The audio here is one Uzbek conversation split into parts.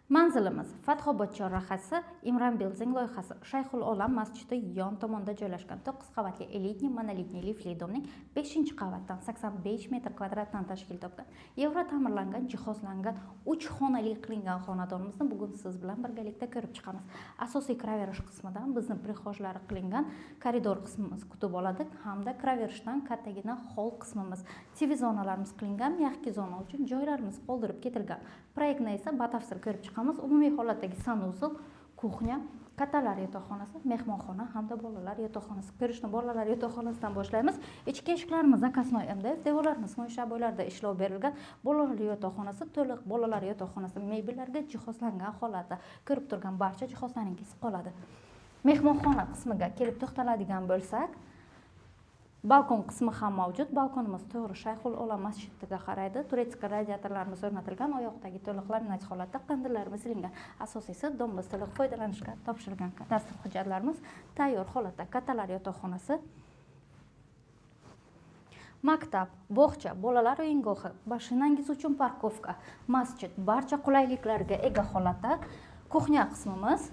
Manzilimiz Fathobod chorrahasi Imran Building loyihasi Shayxul Olam masjidi yon tomonda joylashgan 9 qavatli elitniy monolitniy lifli domning 5-qavatdan 85 metr kvadratdan tashkil topgan Yevro ta'mirlangan, jihozlangan 3 xonali qilingan xonadonimizni bugun siz bilan birgalikda ko'rib chiqamiz. Asosiy kraverish qismidan bizni prixojlari qilingan koridor qismimiz kutib oladi hamda kraverishdan kattagina hol qismimiz, TV zonalarimiz qilingan, mehki zona uchun joylarimiz qoldirib ketilgan. Proyektni esa batafsil ko'rib chiqamiz. Umumiy holatdagi sanuzel, kuxnya, kattalar yotoqxonasi, mehmonxona hamda bolalar yotoqxonasi. Ko'rishni bolalar yotoqxonasidan boshlaymiz. Ichki eshiklarimiz zakasnoy MDF, devorlarimiz mo'ysha bo'ylarda ishlov berilgan. Bolalar yotoqxonasi to'liq bolalar yotoqxonasi mebellarga jihozlangan holatda. Ko'rib turgan barcha jihozlaringiz qoladi. Mehmonxona qismiga kelib to'xtaladigan bo'lsak, balkon qismi ham mavjud. Balkonimiz to'g'ri Shayxul Olam masjidiga qaraydi. Turetska radiatorlarimiz o'rnatilgan, oyoqdagi to'liq laminat holatda qandillarimiz ilingan. Asosiysi domimiz to'liq foydalanishga topshirilgan kadastr hujjatlarimiz tayyor holatda. Kattalar yotoqxonasi, maktab, bog'cha, bolalar o'yingohi, mashinangiz uchun parkovka, masjid barcha qulayliklarga ega holatda. Kuxnya qismimiz,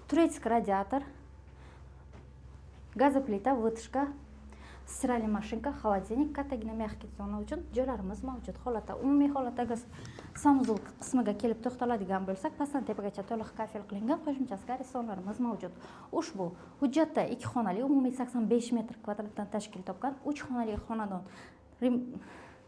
turetska radiator, gazoplita, vытяжка, sirali mashinka, xolodilnik, kattagina mehki zona uchun joylarimiz mavjud holatda. Umumiy holatdagi sanuzel qismiga kelib to'xtaladigan bo'lsak, pastdan tepagacha to'liq kafel qilingan qo'shimcha garisonlarimiz mavjud. Ushbu hujjatda 2 xonali umumiy 85 metr kvadratdan tashkil topgan 3 xonali xonadon